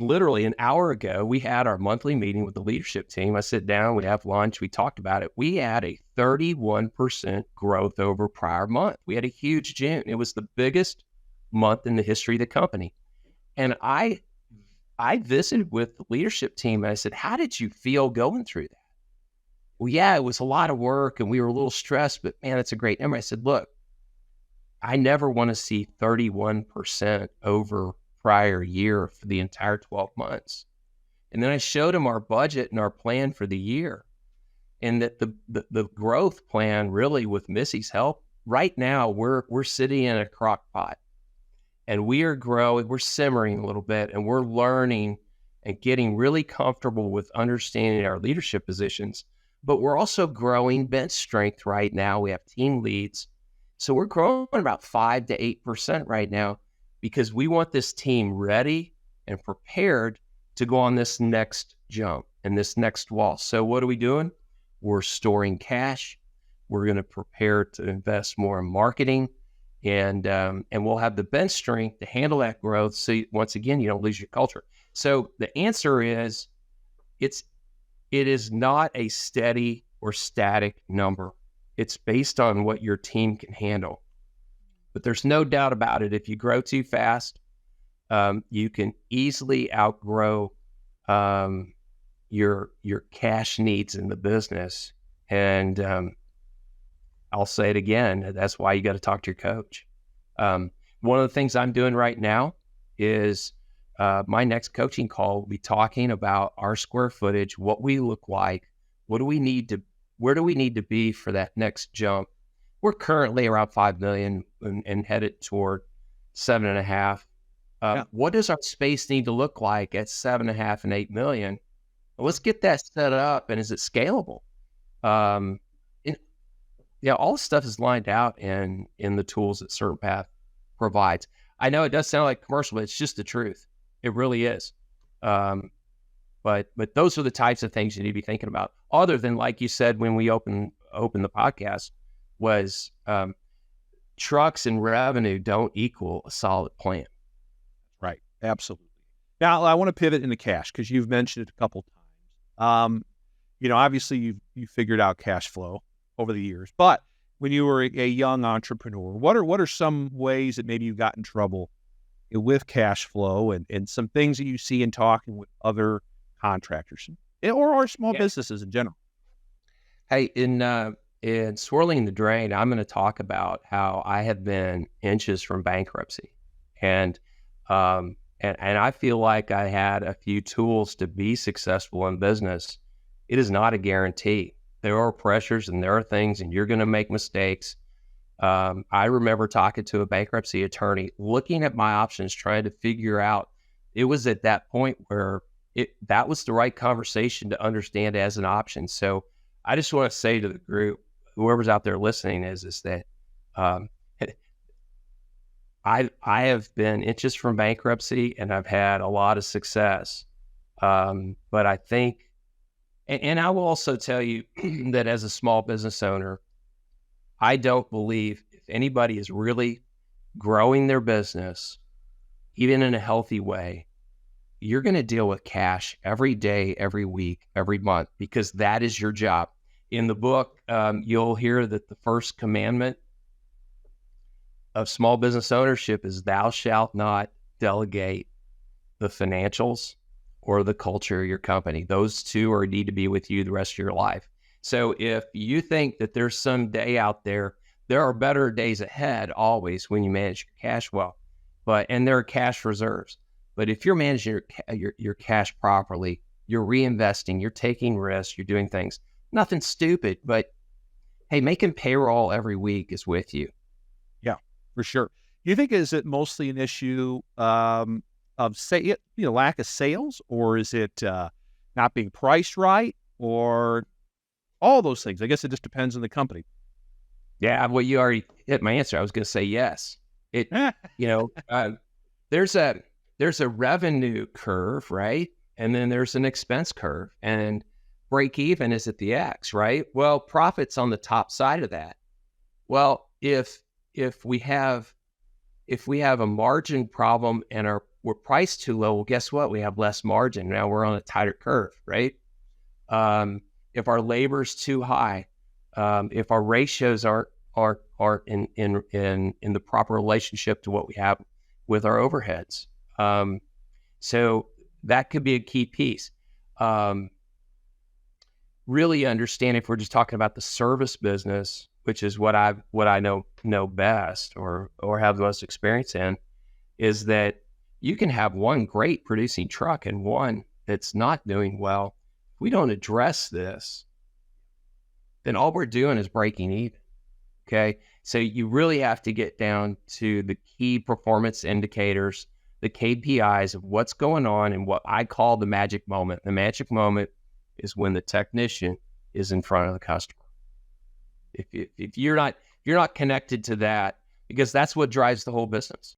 literally an hour ago, we had our monthly meeting with the leadership team. I sit down, we have lunch, we talked about it. We had a 31% growth over prior month. We had a huge June. It was the biggest month in the history of the company. And I visited with the leadership team and I said, how did you feel going through that? Well, yeah, it was a lot of work and we were a little stressed, but man, it's a great number. I said, look, I never want to see 31% over prior year for the entire 12 months. And then I showed them our budget and our plan for the year, and that the growth plan, really with Missy's help, right now we're sitting in a crock pot and we are growing, we're simmering a little bit, and we're learning and getting really comfortable with understanding our leadership positions. But we're also growing bench strength right now. We have team leads. So we're growing about 5 to 8% right now because we want this team ready and prepared to go on this next jump and this next wall. So what are we doing? We're storing cash. We're going to prepare to invest more in marketing, and we'll have the bench strength to handle that growth. So once again, you don't lose your culture. So the answer is, it is not a steady or static number. It's based on what your team can handle. But there's no doubt about it. If you grow too fast, you can easily outgrow your cash needs in the business. And I'll say it again, that's why you got to talk to your coach. One of the things I'm doing right now is my next coaching call will be talking about our square footage, what we look like, where do we need to be for that next jump. We're currently around 5 million and headed toward 7.5. What does our space need to look like at 7.5 and 8 million? Well, let's get that set up, and is it scalable? All this stuff is lined out in the tools that CertainPath provides. I know it does sound like commercial, but it's just the truth. It really is. But those are the types of things you need to be thinking about. Other than, like you said, when we opened the podcast, was trucks and revenue don't equal a solid plan. Right. Absolutely. Now I want to pivot into cash because you've mentioned it a couple times. Obviously you figured out cash flow over the years, but when you were a young entrepreneur, what are some ways that maybe you got in trouble with cash flow and some things that you see in talking with other contractors or small businesses in general? Hey, in Swirling the Drain, I'm going to talk about how I have been inches from bankruptcy, and I feel like I had a few tools to be successful in business. It is not a guarantee. There are pressures and there are things, and you're going to make mistakes. I remember talking to a bankruptcy attorney, looking at my options, trying to figure out. It was at that point where that was the right conversation to understand as an option. So I just want to say to the group, whoever's out there listening, is that I have been inches from bankruptcy and I've had a lot of success. But I think, and I will also tell you that as a small business owner, I don't believe if anybody is really growing their business, even in a healthy way, you're going to deal with cash every day, every week, every month, because that is your job. In the book, you'll hear that the first commandment of small business ownership is thou shalt not delegate the financials or the culture of your company. Those two need to be with you the rest of your life. So if you think that there's some day out there, there are better days ahead always when you manage your cash well, and there are cash reserves. But if you're managing your cash properly, you're reinvesting, you're taking risks, you're doing things, nothing stupid, but hey, making payroll every week is with you. Yeah, for sure. Do you think is it mostly an issue of lack of sales, or is it not being priced right, or all those things? I guess it just depends on the company. Yeah, well, you already hit my answer. I was going to say yes. There's a revenue curve, right? And then there's an expense curve, and break even is at the X, right? Well, profit's on the top side of that. Well, if we have a margin problem and we're priced too low, well, guess what? We have less margin. Now we're on a tighter curve, right? If our labor's too high, if our ratios aren't in the proper relationship to what we have with our overheads. So that could be a key piece. Really understand, if we're just talking about the service business, which is what I know best or have the most experience in, is that you can have one great producing truck and one that's not doing well. If we don't address this, then all we're doing is breaking even. Okay. So you really have to get down to the key performance indicators, the KPIs of what's going on and what I call the magic moment. The magic moment is when the technician is in front of the customer. If you're not connected to that, because that's what drives the whole business.